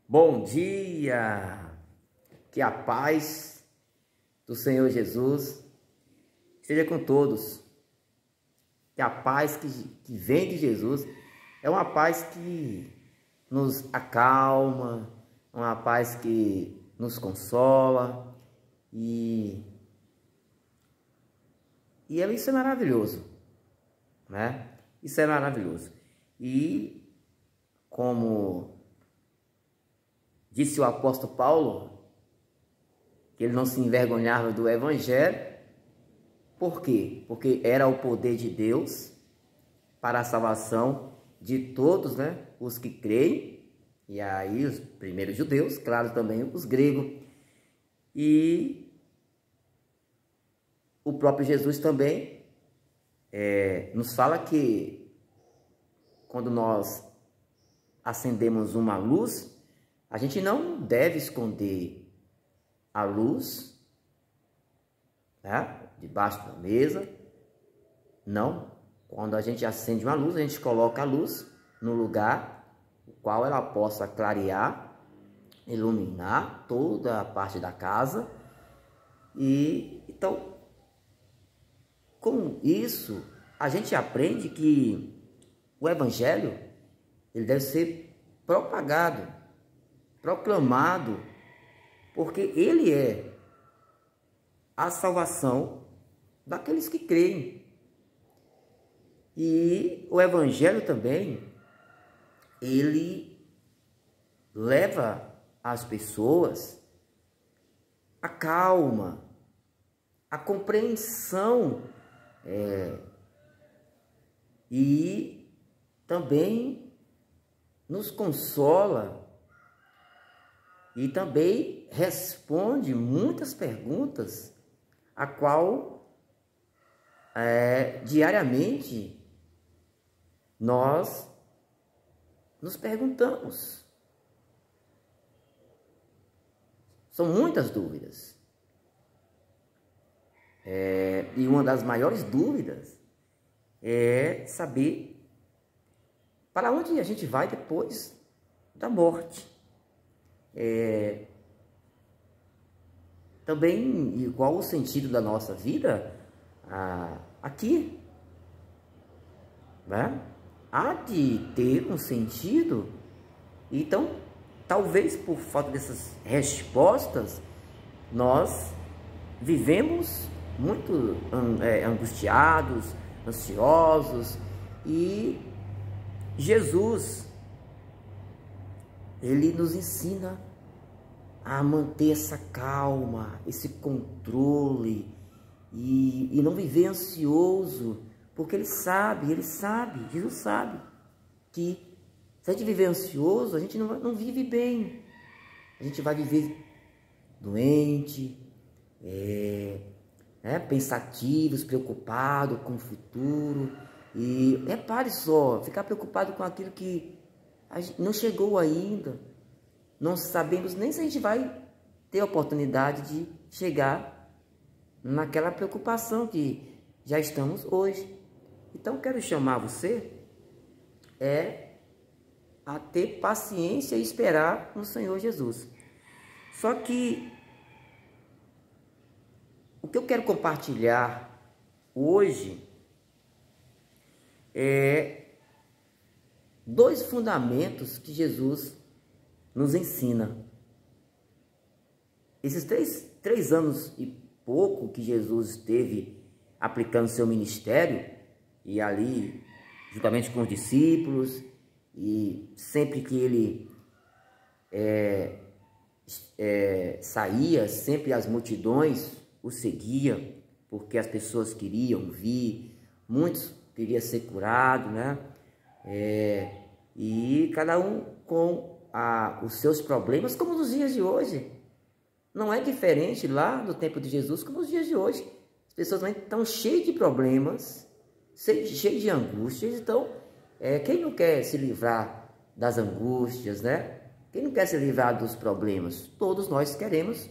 Bom dia! Que a paz do Senhor Jesus esteja com todos. Que a paz que vem de Jesus é uma paz que nos acalma, uma paz que nos consola e isso é maravilhoso, né? Isso é maravilhoso. E como disse o apóstolo Paulo, que ele não se envergonhava do evangelho. Por quê? Porque era o poder de Deus para a salvação de todos, né? Os que creem, e aí os primeiros judeus, claro, também os gregos. E o próprio Jesus também nos fala que quando nós acendemos uma luz, a gente não deve esconder a luz, tá? Debaixo da mesa. Não. Quando a gente acende uma luz, a gente coloca a luz no lugar o qual ela possa clarear, iluminar toda a parte da casa. E então, com isso, a gente aprende que o evangelho ele deve ser propagado, proclamado, porque ele é a salvação daqueles que creem. E o evangelho também, ele leva as pessoas a calma, a compreensão, e também nos consola e também responde muitas perguntas a qual diariamente nós nos perguntamos. São muitas dúvidas. E uma das maiores dúvidas é saber para onde a gente vai depois da morte. Também, e qual o sentido da nossa vida aqui, né? Há de ter um sentido. Então, talvez por falta dessas respostas, nós vivemos muito angustiados, ansiosos. E Jesus, ele nos ensina a manter essa calma, esse controle e não viver ansioso, porque Jesus sabe que se a gente viver ansioso, a gente não vive bem, a gente vai viver doente, pensativos, preocupados com o futuro. E repare só, ficar preocupado com aquilo que não chegou ainda. Não sabemos nem se a gente vai ter a oportunidade de chegar naquela preocupação que já estamos hoje. Então, quero chamar você a ter paciência e esperar no Senhor Jesus. Só que o que eu quero compartilhar hoje é dois fundamentos que Jesus nos ensina. Esses três anos e pouco que Jesus esteve aplicando seu ministério, e ali, juntamente com os discípulos, e sempre que ele saía, sempre as multidões o seguiam, porque as pessoas queriam vir, muitos queriam ser curados, né? E cada um com os seus problemas, como nos dias de hoje. Não é diferente lá no tempo de Jesus como nos dias de hoje. As pessoas estão cheias de problemas, cheias de angústias. Então, quem não quer se livrar das angústias, né? Quem não quer se livrar dos problemas? Todos nós queremos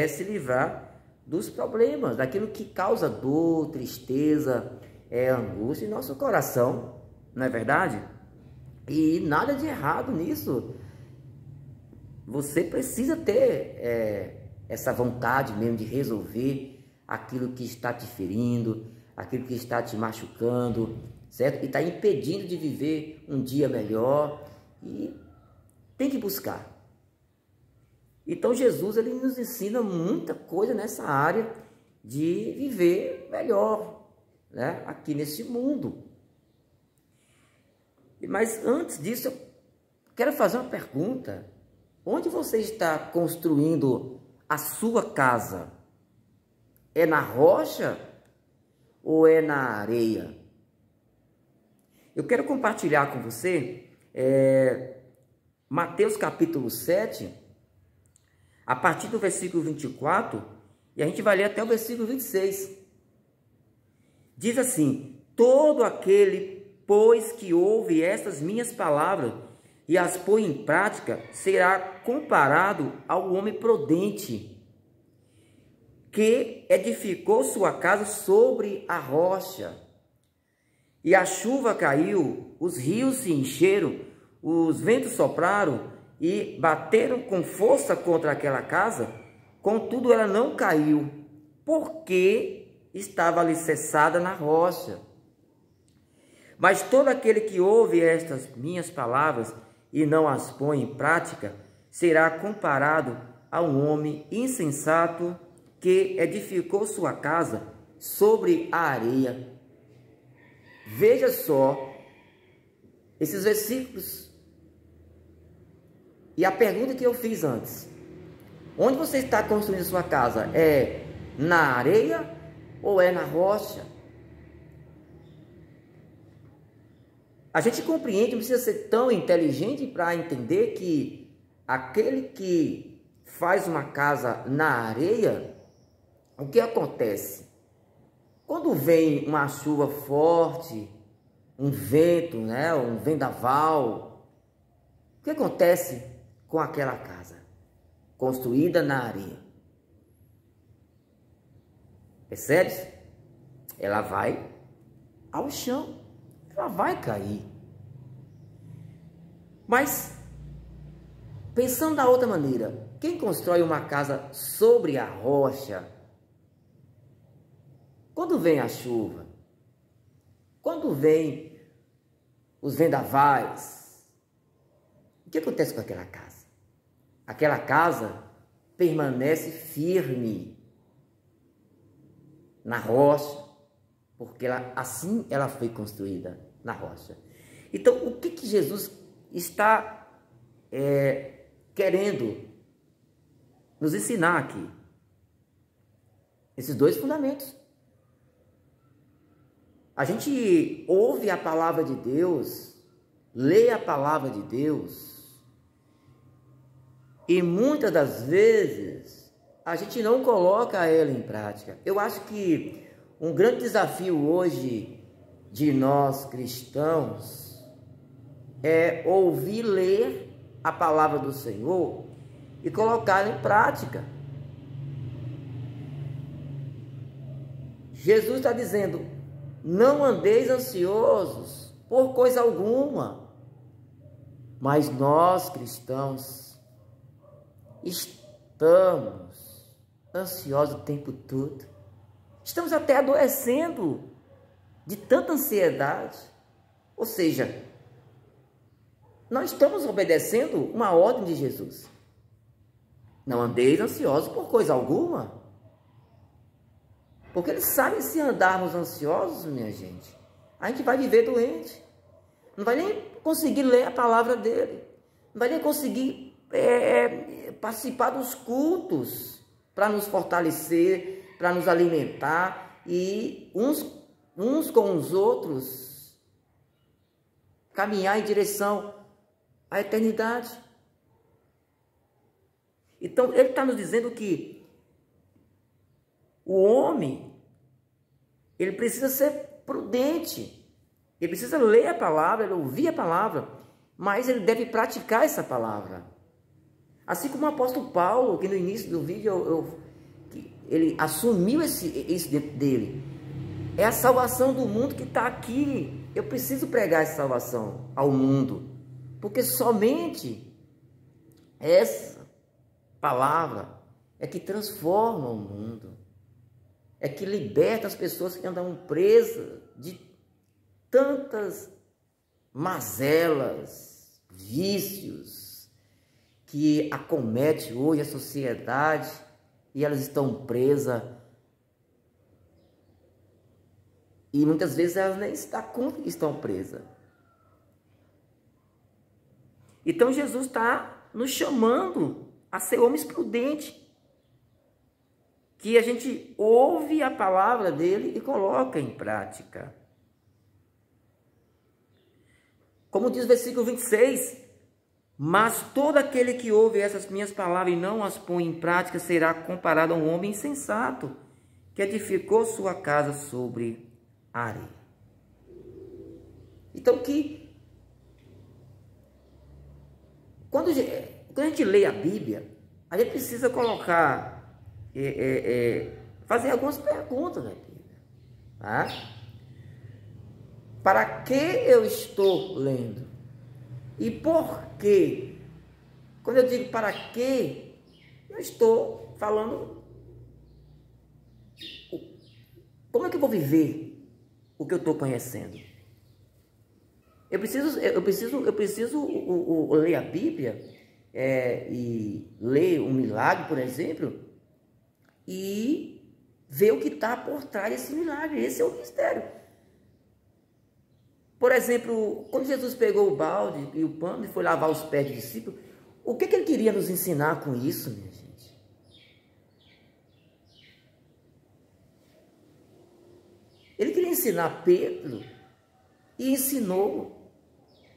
se livrar dos problemas, daquilo que causa dor, tristeza, angústia em nosso coração, não é verdade? E nada de errado nisso. você precisa ter essa vontade mesmo de resolver aquilo que está te ferindo, aquilo que está te machucando, certo? E está impedindo de viver um dia melhor, e tem que buscar. Então Jesus, ele nos ensina muita coisa nessa área de viver melhor, né? Aqui nesse mundo. Mas antes disso, eu quero fazer uma pergunta. Onde você está construindo a sua casa? É na rocha ou é na areia? Eu quero compartilhar com você Mateus capítulo 7, a partir do versículo 24, e a gente vai ler até o versículo 26. Diz assim: todo aquele, pois, que ouve estas minhas palavras e as põe em prática, será comparado ao homem prudente, que edificou sua casa sobre a rocha. E a chuva caiu, os rios se encheram, os ventos sopraram e bateram com força contra aquela casa, contudo ela não caiu, porque estava alicerçada na rocha. Mas todo aquele que ouve estas minhas palavras e não as põe em prática, será comparado a um homem insensato que edificou sua casa sobre a areia. Veja só esses versículos. E a pergunta que eu fiz antes: onde você está construindo sua casa? É na areia ou é na rocha? A gente compreende, não precisa ser tão inteligente para entender que aquele que faz uma casa na areia, o que acontece? Quando vem uma chuva forte, um vento, né, um vendaval, o que acontece com aquela casa construída na areia? Percebe? Ela vai ao chão, ela vai cair. Mas, pensando da outra maneira, quem constrói uma casa sobre a rocha, quando vem a chuva, quando vem os vendavais, o que acontece com aquela casa? Aquela casa permanece firme na rocha, porque assim ela foi construída na rocha. Então, o que Jesus está querendo nos ensinar aqui? Esses dois fundamentos. A gente ouve a palavra de Deus, lê a palavra de Deus, e muitas das vezes a gente não coloca ela em prática. Eu acho que um grande desafio hoje de nós cristãos é ouvir, ler a palavra do Senhor e colocá-la em prática. Jesus está dizendo: não andeis ansiosos por coisa alguma. Mas nós cristãos estamos ansiosos o tempo todo. Estamos até adoecendo de tanta ansiedade. Ou seja, nós estamos obedecendo uma ordem de Jesus. Não andeis ansiosos por coisa alguma. Porque ele sabe, se andarmos ansiosos, minha gente, a gente vai viver doente. Não vai nem conseguir ler a palavra dele. Não vai nem conseguir participar dos cultos para nos fortalecer, para nos alimentar e uns com os outros caminhar em direção à eternidade. Então, ele está nos dizendo que o homem, ele precisa ser prudente, ele precisa ler a palavra, ele ouvir a palavra, mas ele deve praticar essa palavra. Assim como o apóstolo Paulo, que no início do vídeo ele assumiu isso dentro dele. É a salvação do mundo que está aqui. Eu preciso pregar essa salvação ao mundo, porque somente Essa palavra é que transforma o mundo, é que liberta as pessoas que andam presas de tantas mazelas, vícios que acomete hoje a sociedade e elas estão presas e muitas vezes elas nem estão conta que estão presas. Então Jesus está nos chamando a ser homens prudentes, que a gente ouve a palavra dele e coloca em prática. Como diz o versículo 26, mas todo aquele que ouve essas minhas palavras e não as põe em prática será comparado a um homem insensato que edificou sua casa sobre a areia. Então quando a gente lê a Bíblia, a gente precisa colocar, fazer algumas perguntas na Bíblia. Tá? Para que eu estou lendo? E por quê? Quando eu digo para que, eu estou falando como é que eu vou viver o que eu estou conhecendo. Eu preciso ler a Bíblia e ler um milagre, por exemplo, e ver o que está por trás desse milagre. Esse é o mistério. Por exemplo, quando Jesus pegou o balde e o pano e foi lavar os pés dos discípulos, o que ele queria nos ensinar com isso, minha gente? Ele queria ensinar Pedro e ensinou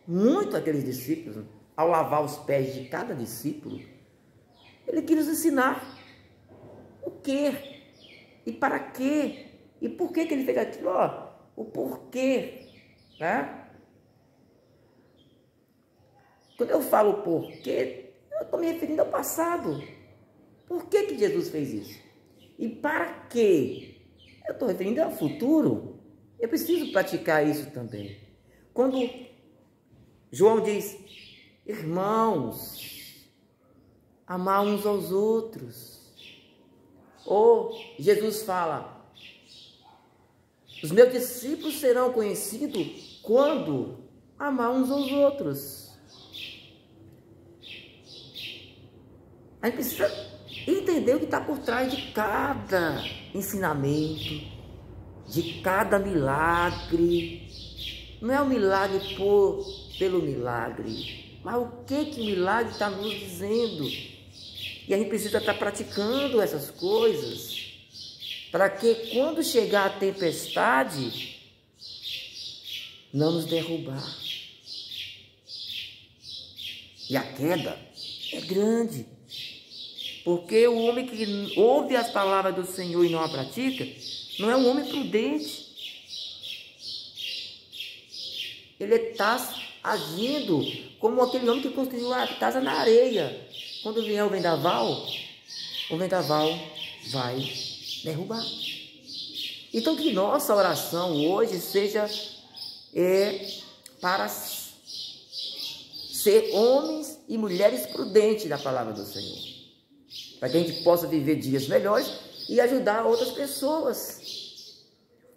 muito aqueles discípulos ao lavar os pés de cada discípulo. Ele queria nos ensinar o quê e para quê e por que ele fez aquilo, o porquê. Né? Quando eu falo porquê, eu estou me referindo ao passado. Por que Jesus fez isso? E para quê? Eu estou referindo ao futuro. Eu preciso praticar isso também. Quando João diz, irmãos, amar uns aos outros. Ou Jesus fala, os meus discípulos serão conhecidos quando amar uns aos outros. A gente precisa entender o que está por trás de cada ensinamento, de cada milagre. Não é o milagre pelo milagre, mas o que o milagre está nos dizendo. E a gente precisa estar praticando essas coisas, para que quando chegar a tempestade, não nos derrubar. E a queda é grande, porque o homem que ouve as palavras do Senhor e não a pratica, não é um homem prudente. Ele está agindo como aquele homem que construiu a casa na areia. Quando vier o vendaval vai derrubar. Então que nossa oração hoje seja para ser homens e mulheres prudentes da palavra do Senhor, para que a gente possa viver dias melhores e ajudar outras pessoas.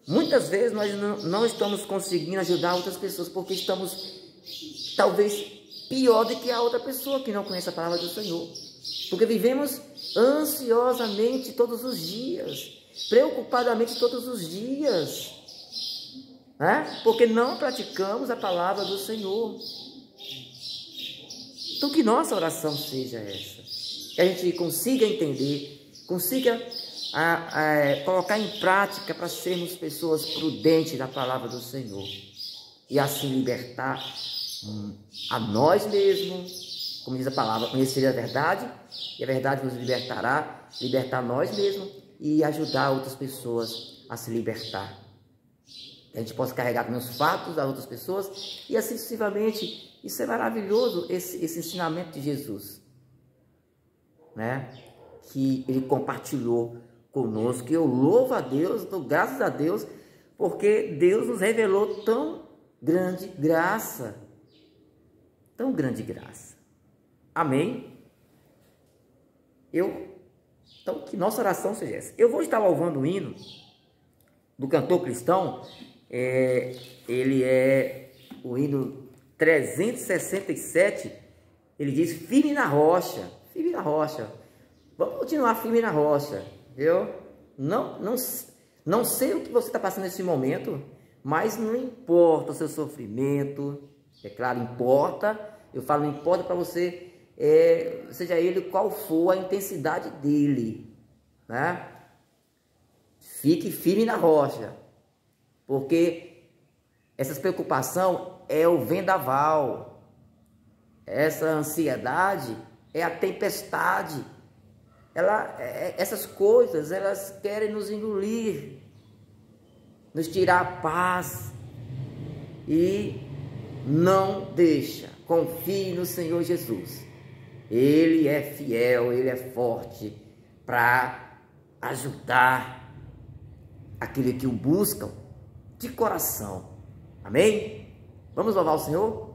Muitas vezes nós não estamos conseguindo ajudar outras pessoas porque estamos talvez pior do que a outra pessoa que não conhece a palavra do Senhor, porque vivemos ansiosamente todos os dias, preocupadamente todos os dias, porque não praticamos a palavra do Senhor. Então que nossa oração seja essa, que a gente consiga entender, consiga colocar em prática para sermos pessoas prudentes da palavra do Senhor e assim libertar a nós mesmos, como diz a palavra, conhecer a verdade e a verdade nos libertar nós mesmos e ajudar outras pessoas a se libertar. Que a gente possa carregar também os fatos das outras pessoas e assim sucessivamente. Isso é maravilhoso, esse ensinamento de Jesus, né? Que ele compartilhou conosco, que eu louvo a Deus, dou graças a Deus, porque Deus nos revelou tão grande graça. Amém? Então, que nossa oração seja essa. Eu vou estar louvando o hino do cantor cristão, ele é o hino 367, ele diz firme na rocha, firme na rocha. Vamos continuar firme na rocha, viu? Não sei o que você está passando nesse momento, mas não importa o seu sofrimento, é claro, importa, eu falo, não importa para você, seja ele qual for a intensidade dele, né? Fique firme na rocha, porque essa preocupação é o vendaval, essa ansiedade é a tempestade. Essas coisas, elas querem nos engolir, nos tirar a paz, e não deixa. Confie no Senhor Jesus. Ele é fiel, Ele é forte para ajudar aquele que o buscam de coração. Amém? Vamos louvar o Senhor?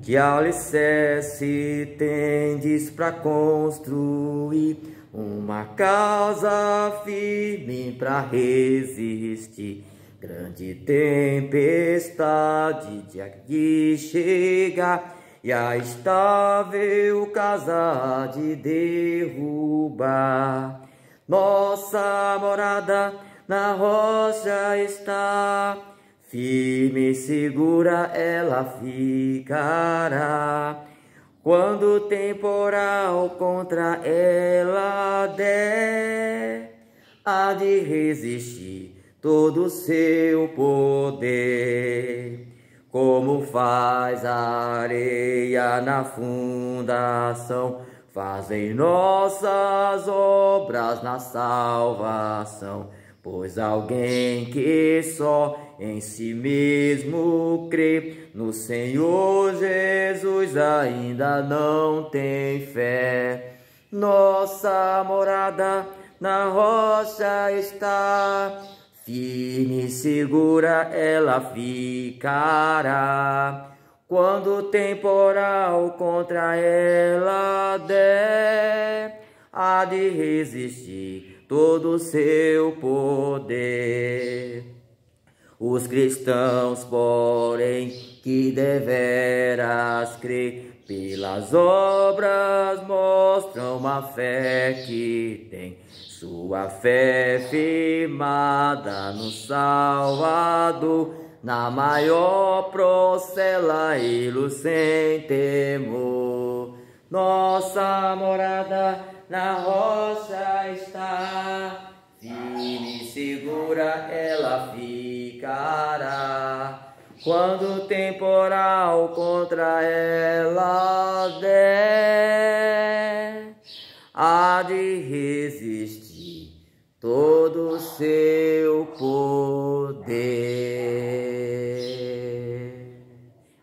Que alicerce tendes para construir uma casa firme para resistir grande tempestade de aqui chegar e a estável casa de derrubar. Nossa morada na rocha está, firme e segura ela ficará. Quando o temporal contra ela der, há de resistir todo o seu poder. Como faz a areia na fundação, fazem nossas obras na salvação. Pois alguém que só em si mesmo crê, no Senhor Jesus ainda não tem fé. Nossa morada na rocha está, firme e segura ela ficará. Quando o temporal contra ela der, há de resistir todo o seu poder. Os cristãos, porém, que deveras crer, pelas obras mostram uma fé que tem sua fé firmada no Salvador, na maior procela e luz sem temor. Nossa morada na rocha está, firme e segura ela ficará. Quando o temporal contra ela der, há de resistir todo o seu poder.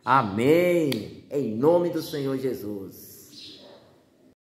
Amém. Em nome do Senhor Jesus.